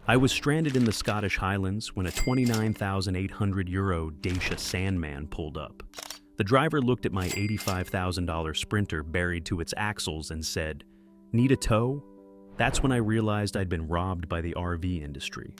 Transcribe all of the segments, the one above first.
I was stranded in the Scottish Highlands when a €29,800 Dacia Sandman pulled up. The driver looked at my $85,000 Sprinter buried to its axles and said, "Need a tow?" That's when I realized I'd been robbed by the RV industry.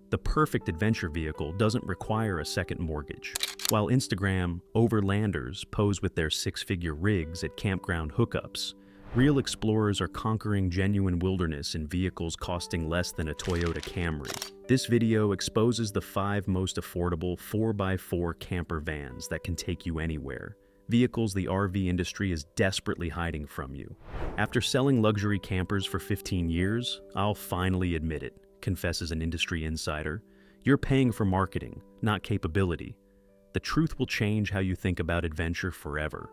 The perfect adventure vehicle doesn't require a second mortgage. While Instagram overlanders pose with their six-figure rigs at campground hookups, real explorers are conquering genuine wilderness in vehicles costing less than a Toyota Camry. This video exposes the 5 most affordable 4x4 camper vans that can take you anywhere. Vehicles the RV industry is desperately hiding from you. After selling luxury campers for 15 years, I'll finally admit it, confesses an industry insider. You're paying for marketing, not capability. The truth will change how you think about adventure forever.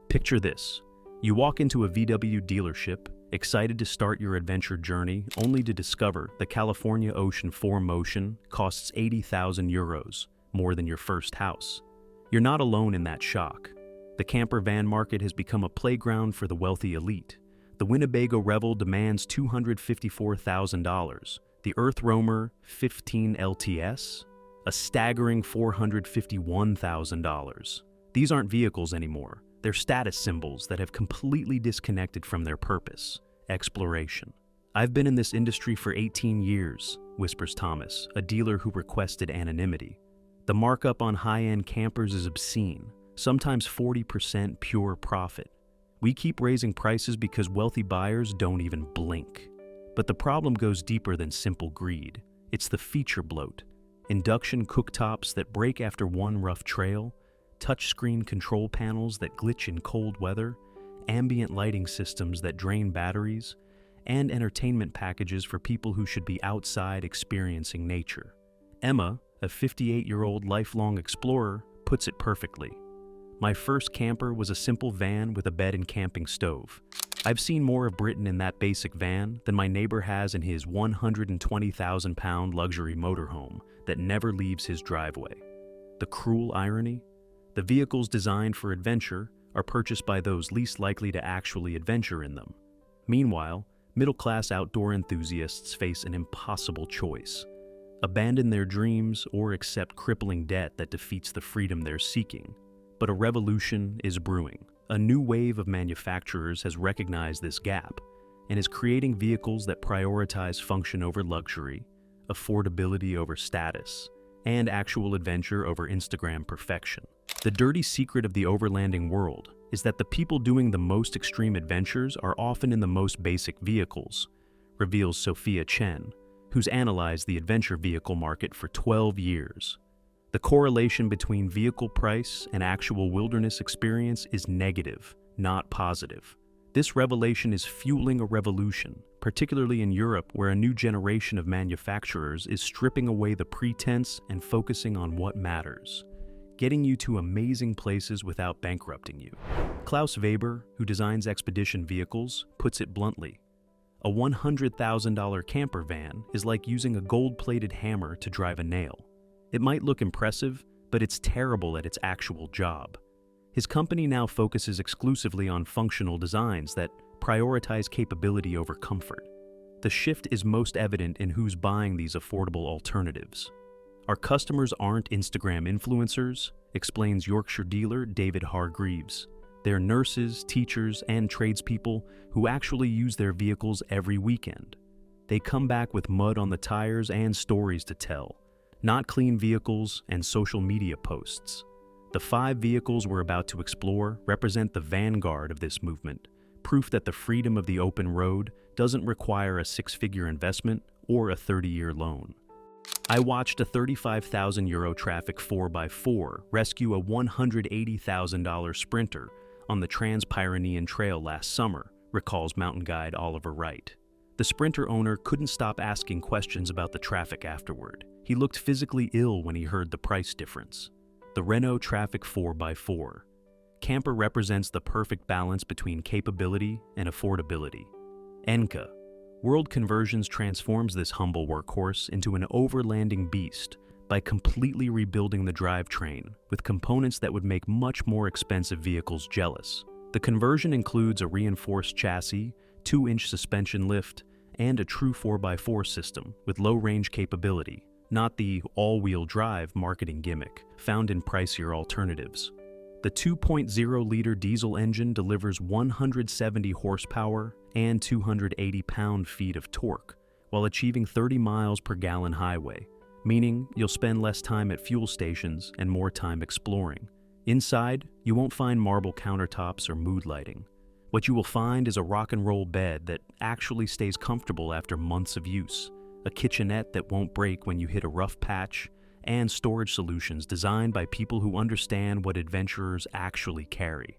Picture this. You walk into a VW dealership, excited to start your adventure journey, only to discover the California Ocean 4 Motion costs €80,000, more than your first house. You're not alone in that shock. The camper van market has become a playground for the wealthy elite. The Winnebago Revel demands $254,000. The Earth Roamer 15 LTS? A staggering $451,000. These aren't vehicles anymore. They're status symbols that have completely disconnected from their purpose, exploration. "I've been in this industry for 18 years, whispers Thomas, a dealer who requested anonymity. The markup on high-end campers is obscene, sometimes 40% pure profit. We keep raising prices because wealthy buyers don't even blink. But the problem goes deeper than simple greed. It's the feature bloat. Induction cooktops that break after one rough trail, touchscreen control panels that glitch in cold weather, ambient lighting systems that drain batteries, and entertainment packages for people who should be outside experiencing nature." Emma, a 58-year-old lifelong explorer, puts it perfectly. "My first camper was a simple van with a bed and camping stove. I've seen more of Britain in that basic van than my neighbor has in his 120,000-pound luxury motorhome that never leaves his driveway." The cruel irony? The vehicles designed for adventure are purchased by those least likely to actually adventure in them. Meanwhile, middle-class outdoor enthusiasts face an impossible choice: abandon their dreams or accept crippling debt that defeats the freedom they're seeking. But a revolution is brewing. A new wave of manufacturers has recognized this gap and is creating vehicles that prioritize function over luxury, affordability over status, and actual adventure over Instagram perfection. The dirty secret of the overlanding world is that the people doing the most extreme adventures are often in the most basic vehicles, reveals Sophia Chen, who's analyzed the adventure vehicle market for 12 years. The correlation between vehicle price and actual wilderness experience is negative, not positive. This revelation is fueling a revolution, particularly in Europe, where a new generation of manufacturers is stripping away the pretense and focusing on what matters, getting you to amazing places without bankrupting you. Klaus Weber, who designs expedition vehicles, puts it bluntly. A $100,000 camper van is like using a gold-plated hammer to drive a nail. It might look impressive, but it's terrible at its actual job. His company now focuses exclusively on functional designs that prioritize capability over comfort. The shift is most evident in who's buying these affordable alternatives. "Our customers aren't Instagram influencers," explains Yorkshire dealer David Hargreaves. "They're nurses, teachers, and tradespeople who actually use their vehicles every weekend. They come back with mud on the tires and stories to tell, not clean vehicles and social media posts." The 5 vehicles we're about to explore represent the vanguard of this movement, proof that the freedom of the open road doesn't require a 6-figure investment or a 30-year loan. I watched a €35,000 Traffic 4x4 rescue a $180,000 Sprinter on the Trans-Pyrenean Trail last summer, recalls mountain guide Oliver Wright. The Sprinter owner couldn't stop asking questions about the traffic afterward. He looked physically ill when he heard the price difference. The Renault Traffic 4x4. Camper represents the perfect balance between capability and affordability. Enka. World Conversions transforms this humble workhorse into an overlanding beast by completely rebuilding the drivetrain with components that would make much more expensive vehicles jealous. The conversion includes a reinforced chassis, 2-inch suspension lift, and a true 4x4 system with low-range capability, not the all-wheel drive marketing gimmick found in pricier alternatives. The 2.0-liter diesel engine delivers 170 horsepower and 280 pound-feet of torque, while achieving 30 miles per gallon highway, meaning you'll spend less time at fuel stations and more time exploring. Inside, you won't find marble countertops or mood lighting. What you will find is a rock and roll bed that actually stays comfortable after months of use, a kitchenette that won't break when you hit a rough patch, and storage solutions designed by people who understand what adventurers actually carry.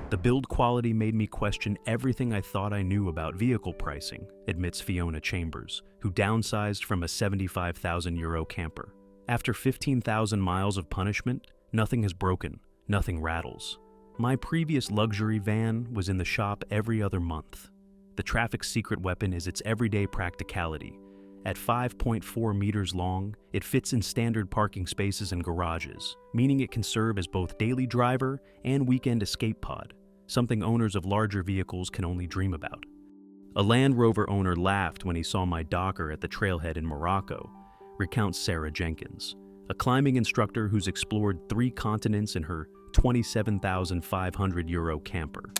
The build quality made me question everything I thought I knew about vehicle pricing, admits Fiona Chambers, who downsized from a €75,000 camper. After 15,000 miles of punishment, nothing has broken, nothing rattles. My previous luxury van was in the shop every other month. The Traffic's secret weapon is its everyday practicality. At 5.4 meters long, it fits in standard parking spaces and garages, meaning it can serve as both daily driver and weekend escape pod, something owners of larger vehicles can only dream about. A Land Rover owner laughed when he saw my Docker at the trailhead in Morocco, recounts Sarah Jenkins, a climbing instructor who's explored 3 continents in her €27,500 camper.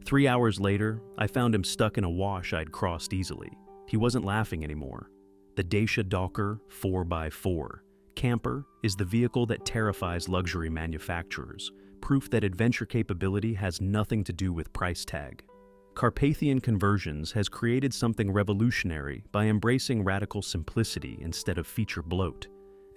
3 hours later, I found him stuck in a wash I'd crossed easily. He wasn't laughing anymore. The Dacia Docker 4x4 camper is the vehicle that terrifies luxury manufacturers, proof that adventure capability has nothing to do with price tag. Carpathian Conversions has created something revolutionary by embracing radical simplicity instead of feature bloat.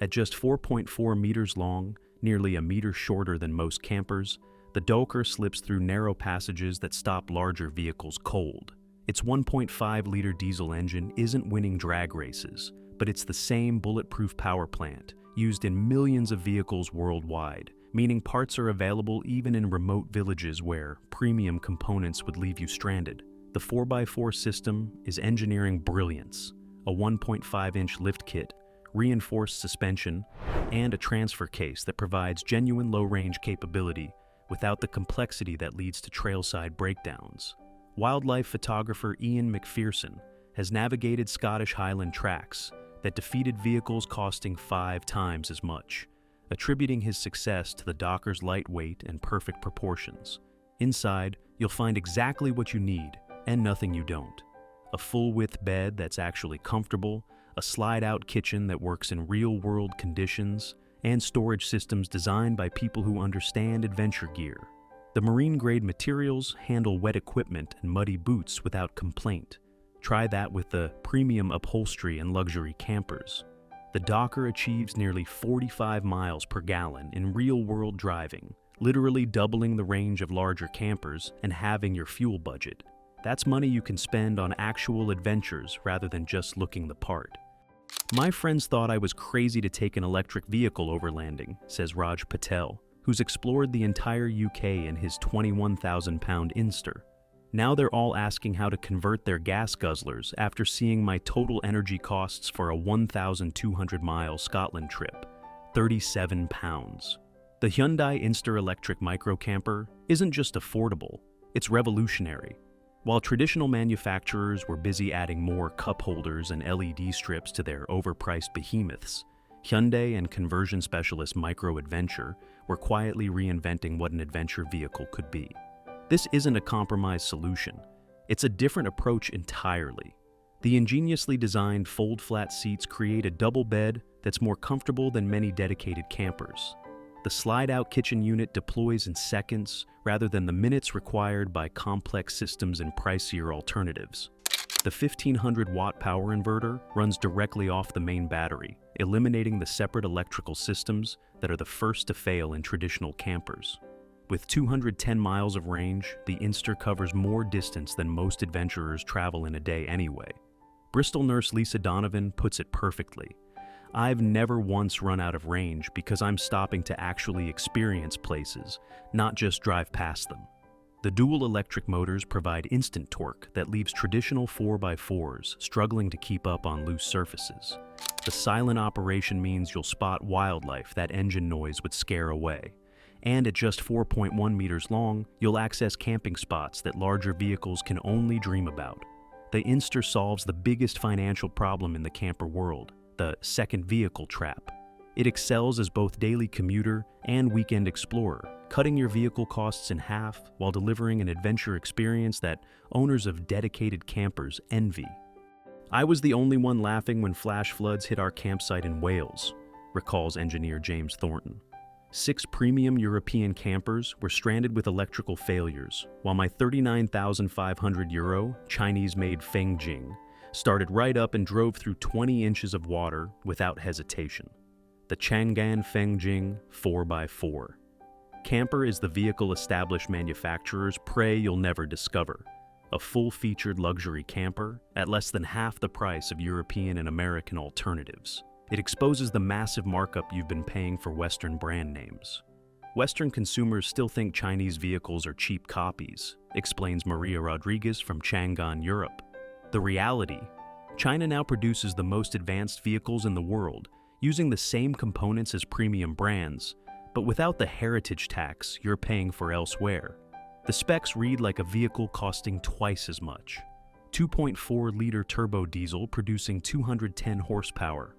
At just 4.4 meters long, nearly a meter shorter than most campers, the Docker slips through narrow passages that stop larger vehicles cold. Its 1.5-liter diesel engine isn't winning drag races, but it's the same bulletproof power plant used in millions of vehicles worldwide, meaning parts are available even in remote villages where premium components would leave you stranded. The 4x4 system is engineering brilliance, a 1.5-inch lift kit, reinforced suspension, and a transfer case that provides genuine low-range capability without the complexity that leads to trailside breakdowns. Wildlife photographer Ian McPherson has navigated Scottish Highland tracks that defeated vehicles costing 5 times as much, attributing his success to the Docker's lightweight and perfect proportions. Inside, you'll find exactly what you need and nothing you don't. A full-width bed that's actually comfortable, a slide-out kitchen that works in real-world conditions, and storage systems designed by people who understand adventure gear. The marine-grade materials handle wet equipment and muddy boots without complaint. Try that with the premium upholstery and luxury campers. The Docker achieves nearly 45 miles per gallon in real-world driving, literally doubling the range of larger campers and halving your fuel budget. That's money you can spend on actual adventures rather than just looking the part. My friends thought I was crazy to take an electric vehicle overlanding, says Raj Patel, who's explored the entire UK in his 21,000-pound Inster. Now they're all asking how to convert their gas guzzlers after seeing my total energy costs for a 1,200-mile Scotland trip, 37 pounds. The Hyundai Inster Electric Micro-Camper isn't just affordable, it's revolutionary. While traditional manufacturers were busy adding more cup holders and LED strips to their overpriced behemoths, Hyundai and conversion specialist Micro Adventure were quietly reinventing what an adventure vehicle could be. This isn't a compromise solution. It's a different approach entirely. The ingeniously designed fold-flat seats create a double bed that's more comfortable than many dedicated campers. The slide-out kitchen unit deploys in seconds rather than the minutes required by complex systems and pricier alternatives. The 1,500-watt power inverter runs directly off the main battery, eliminating the separate electrical systems that are the first to fail in traditional campers. With 210 miles of range, the Inster covers more distance than most adventurers travel in a day anyway. Bristol nurse Lisa Donovan puts it perfectly. I've never once run out of range because I'm stopping to actually experience places, not just drive past them. The dual electric motors provide instant torque that leaves traditional 4x4s struggling to keep up on loose surfaces. The silent operation means you'll spot wildlife that engine noise would scare away. And at just 4.1 meters long, you'll access camping spots that larger vehicles can only dream about. the Inster solves the biggest financial problem in the camper world, the second vehicle trap. It excels as both daily commuter and weekend explorer, cutting your vehicle costs in half while delivering an adventure experience that owners of dedicated campers envy. "I was the only one laughing when flash floods hit our campsite in Wales," recalls engineer James Thornton. 6 premium European campers were stranded with electrical failures, while my €39,500 Chinese-made FengJing started right up and drove through 20 inches of water without hesitation. The Changan FengJing 4x4. Camper is the vehicle established manufacturers pray you'll never discover. A full-featured luxury camper at less than half the price of European and American alternatives. It exposes the massive markup you've been paying for Western brand names. Western consumers still think Chinese vehicles are cheap copies, explains Maria Rodriguez from Changan, Europe. The reality: China now produces the most advanced vehicles in the world, using the same components as premium brands, but without the heritage tax you're paying for elsewhere. The specs read like a vehicle costing twice as much. 2.4-liter turbo diesel producing 210 horsepower,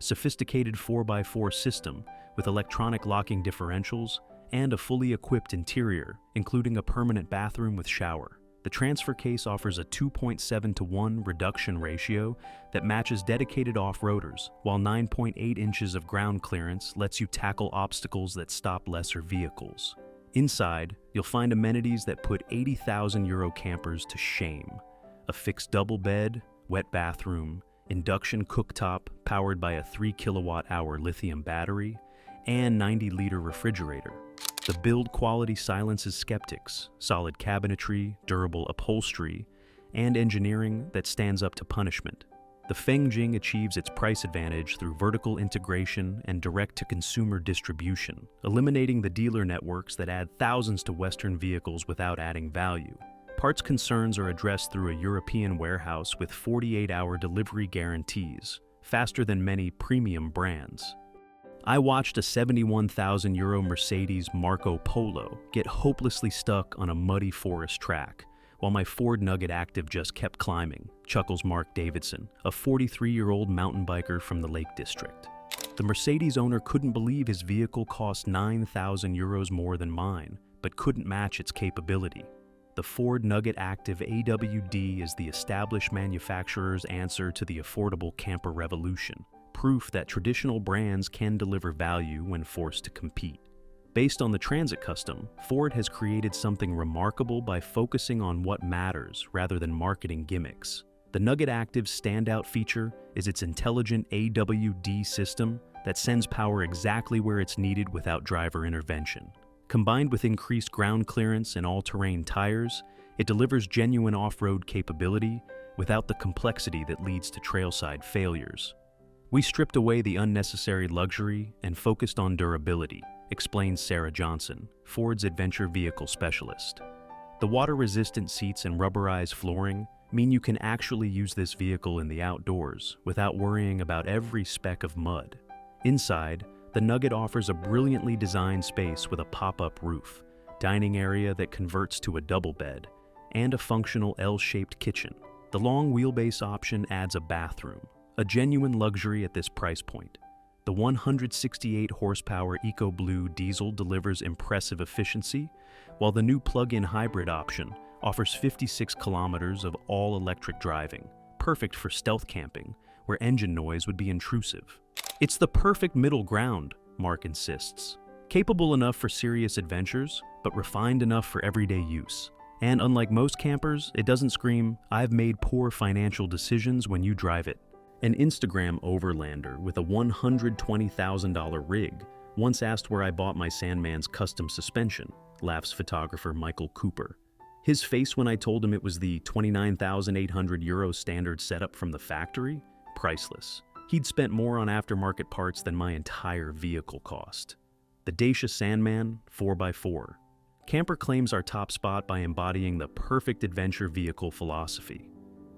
sophisticated 4x4 system with electronic locking differentials, and a fully equipped interior, including a permanent bathroom with shower. The transfer case offers a 2.7-to-1 reduction ratio that matches dedicated off-roaders, while 9.8 inches of ground clearance lets you tackle obstacles that stop lesser vehicles. Inside, you'll find amenities that put €80,000 campers to shame. A fixed double bed, wet bathroom, induction cooktop powered by a 3 kilowatt-hour lithium battery, and 90-liter refrigerator. The build quality silences skeptics, solid cabinetry, durable upholstery, and engineering that stands up to punishment. The FengJing achieves its price advantage through vertical integration and direct-to-consumer distribution, eliminating the dealer networks that add thousands to Western vehicles without adding value. Parts concerns are addressed through a European warehouse with 48-hour delivery guarantees, faster than many premium brands. I watched a €71,000 Mercedes Marco Polo get hopelessly stuck on a muddy forest track, while my Ford Nugget Active just kept climbing, chuckles Mark Davidson, a 43-year-old mountain biker from the Lake District. The Mercedes owner couldn't believe his vehicle cost €9,000 more than mine, but couldn't match its capability. The Ford Nugget Active AWD is the established manufacturer's answer to the affordable camper revolution, proof that traditional brands can deliver value when forced to compete. Based on the Transit Custom, Ford has created something remarkable by focusing on what matters rather than marketing gimmicks. The Nugget Active's standout feature is its intelligent AWD system that sends power exactly where it's needed without driver intervention. Combined with increased ground clearance and all-terrain tires, it delivers genuine off-road capability without the complexity that leads to trailside failures. We stripped away the unnecessary luxury and focused on durability, explains Sarah Johnson, Ford's adventure vehicle specialist. The water-resistant seats and rubberized flooring mean you can actually use this vehicle in the outdoors without worrying about every speck of mud. Inside, the Nugget offers a brilliantly designed space with a pop-up roof, dining area that converts to a double bed, and a functional L-shaped kitchen. The long wheelbase option adds a bathroom, a genuine luxury at this price point. The 168 horsepower EcoBlue diesel delivers impressive efficiency, while the new plug-in hybrid option offers 56 kilometers of all-electric driving, perfect for stealth camping, where engine noise would be intrusive. It's the perfect middle ground, Mark insists. Capable enough for serious adventures, but refined enough for everyday use. And unlike most campers, it doesn't scream, "I've made poor financial decisions" when you drive it. An Instagram overlander with a $120,000 rig once asked where I bought my Sandman's custom suspension, laughs photographer Michael Cooper. His face when I told him it was the €29,800 standard setup from the factory? Priceless. He'd spent more on aftermarket parts than my entire vehicle cost. The Dacia Sandman 4x4. Camper claims our top spot by embodying the perfect adventure vehicle philosophy.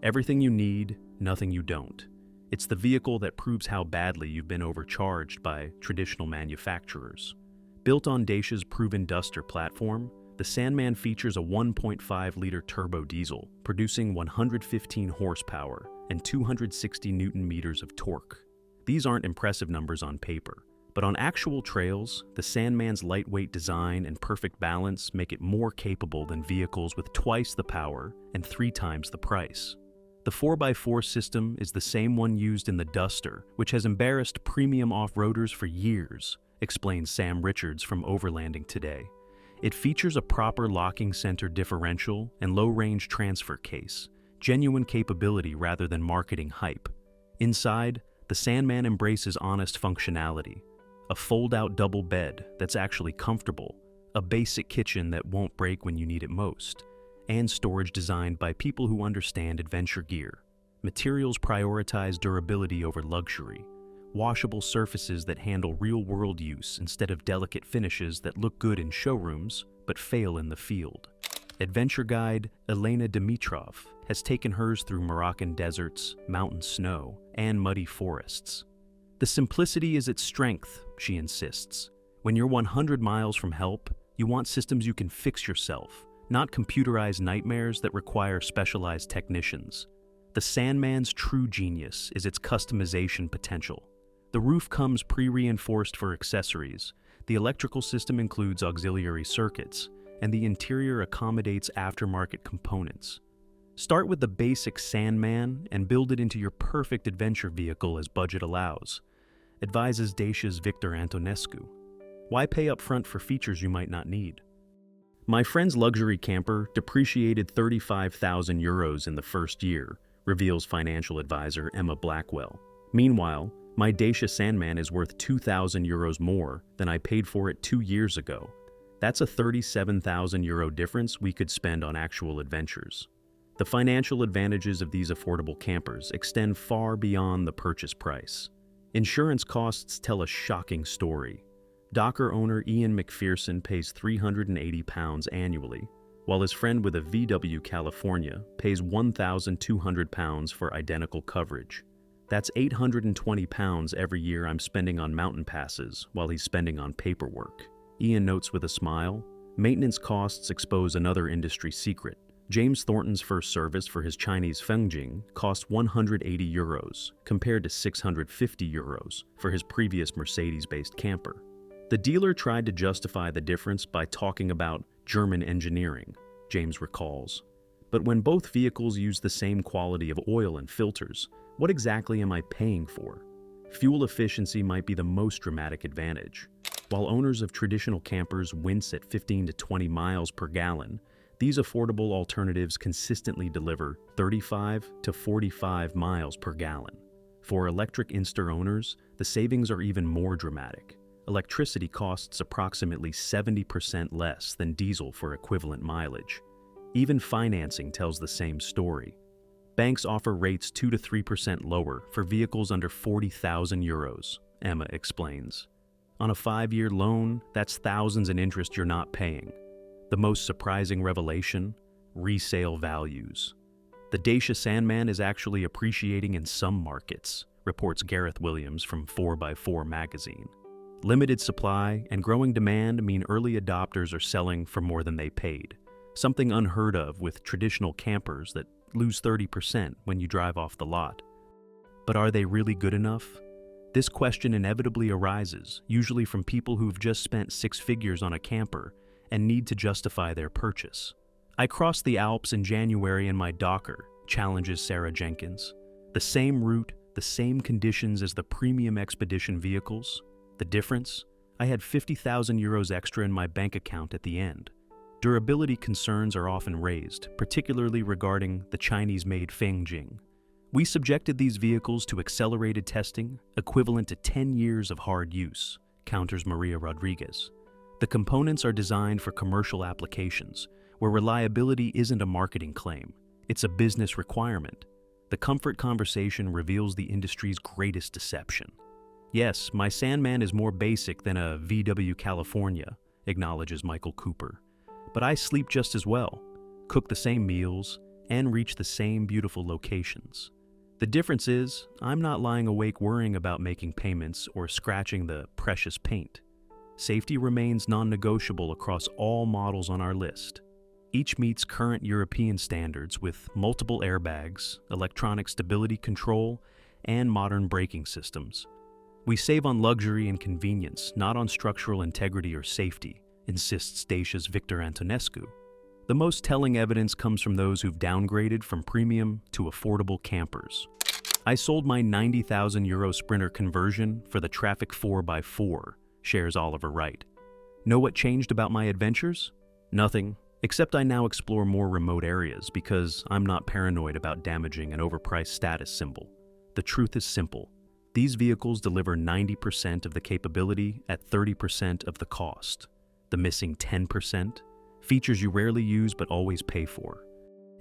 Everything you need, nothing you don't. It's the vehicle that proves how badly you've been overcharged by traditional manufacturers. Built on Dacia's proven Duster platform, The Sandman features a 1.5-liter turbo diesel, producing 115 horsepower and 260 newton-meters of torque. These aren't impressive numbers on paper, but on actual trails, the Sandman's lightweight design and perfect balance make it more capable than vehicles with twice the power and 3 times the price. The 4x4 system is the same one used in the Duster, which has embarrassed premium off-roaders for years, explains Sam Richards from Overlanding Today. It features a proper locking center differential and low-range transfer case, genuine capability rather than marketing hype. Inside, the Sandman embraces honest functionality. A fold-out double bed that's actually comfortable, a basic kitchen that won't break when you need it most, and storage designed by people who understand adventure gear. Materials prioritize durability over luxury, washable surfaces that handle real-world use instead of delicate finishes that look good in showrooms but fail in the field. Adventure guide Elena Dimitrov has taken hers through Moroccan deserts, mountain snow, and muddy forests. The simplicity is its strength, she insists. When you're 100 miles from help, you want systems you can fix yourself, not computerized nightmares that require specialized technicians. The Sandman's true genius is its customization potential. The roof comes pre-reinforced for accessories, the electrical system includes auxiliary circuits, and the interior accommodates aftermarket components. Start with the basic Sandman and build it into your perfect adventure vehicle as budget allows, advises Dacia's Victor Antonescu. Why pay up front for features you might not need? My friend's luxury camper depreciated 35,000 euros in the first year, reveals financial advisor Emma Blackwell. Meanwhile, my Dacia Sandman is worth 2,000 euros more than I paid for it 2 years ago. That's a 37,000 euro difference we could spend on actual adventures. The financial advantages of these affordable campers extend far beyond the purchase price. Insurance costs tell a shocking story. Docker owner Ian McPherson pays £380 annually, while his friend with a VW California pays £1,200 for identical coverage. That's £820 every year I'm spending on mountain passes while he's spending on paperwork. Ian notes with a smile. Maintenance costs expose another industry secret. James Thornton's first service for his Chinese FengJing cost €180, compared to €650 for his previous Mercedes-based camper. The dealer tried to justify the difference by talking about German engineering, James recalls. But when both vehicles use the same quality of oil and filters, what exactly am I paying for? Fuel efficiency might be the most dramatic advantage. While owners of traditional campers wince at 15 to 20 miles per gallon, these affordable alternatives consistently deliver 35 to 45 miles per gallon. For electric Inster owners, the savings are even more dramatic. Electricity costs approximately 70% less than diesel for equivalent mileage. Even financing tells the same story. Banks offer rates 2 to 3% lower for vehicles under 40,000 euros, Emma explains. On a 5-year loan, that's thousands in interest you're not paying. The most surprising revelation? Resale values. The Dacia Sandman is actually appreciating in some markets, reports Gareth Williams from 4x4 magazine. Limited supply and growing demand mean early adopters are selling for more than they paid, something unheard of with traditional campers that lose 30% when you drive off the lot. But are they really good enough? This question inevitably arises, usually from people who've just spent 6 figures on a camper and need to justify their purchase. I crossed the Alps in January in my Docker, challenges Sarah Jenkins. The same route, the same conditions as the premium expedition vehicles. The difference? I had 50,000 euros extra in my bank account at the end. Durability concerns are often raised, particularly regarding the Chinese-made FengJing. We subjected these vehicles to accelerated testing, equivalent to 10 years of hard use, counters Maria Rodriguez. The components are designed for commercial applications, where reliability isn't a marketing claim, it's a business requirement. The comfort conversation reveals the industry's greatest deception. Yes, my Sandman is more basic than a VW California, acknowledges Michael Cooper. But I sleep just as well, cook the same meals, and reach the same beautiful locations. The difference is, I'm not lying awake worrying about making payments or scratching the precious paint. safety remains non-negotiable across all models on our list. Each meets current European standards with multiple airbags, electronic stability control, and modern braking systems. We save on luxury and convenience, not on structural integrity or safety, insists Dacia's Victor Antonescu. The most telling evidence comes from those who've downgraded from premium to affordable campers. I sold my €90,000 Sprinter conversion for the Traffic 4x4, shares Oliver Wright. Know what changed about my adventures? Nothing, except I now explore more remote areas because I'm not paranoid about damaging an overpriced status symbol. The truth is simple. These vehicles deliver 90% of the capability at 30% of the cost. The missing 10%? Features you rarely use but always pay for.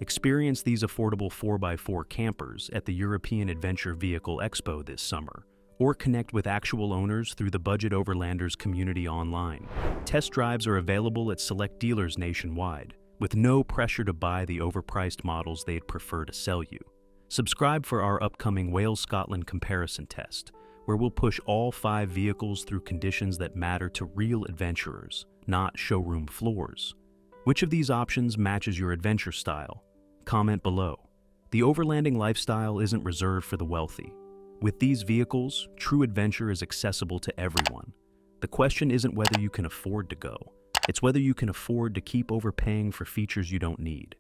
Experience these affordable 4x4 campers at the European Adventure Vehicle Expo this summer, or connect with actual owners through the Budget Overlanders community online. Test drives are available at select dealers nationwide, with no pressure to buy the overpriced models they'd prefer to sell you. Subscribe for our upcoming Wales-Scotland comparison test, where we'll push all 5 vehicles through conditions that matter to real adventurers, not showroom floors. Which of these options matches your adventure style? Comment below. The overlanding lifestyle isn't reserved for the wealthy. With these vehicles, true adventure is accessible to everyone. The question isn't whether you can afford to go. It's whether you can afford to keep overpaying for features you don't need.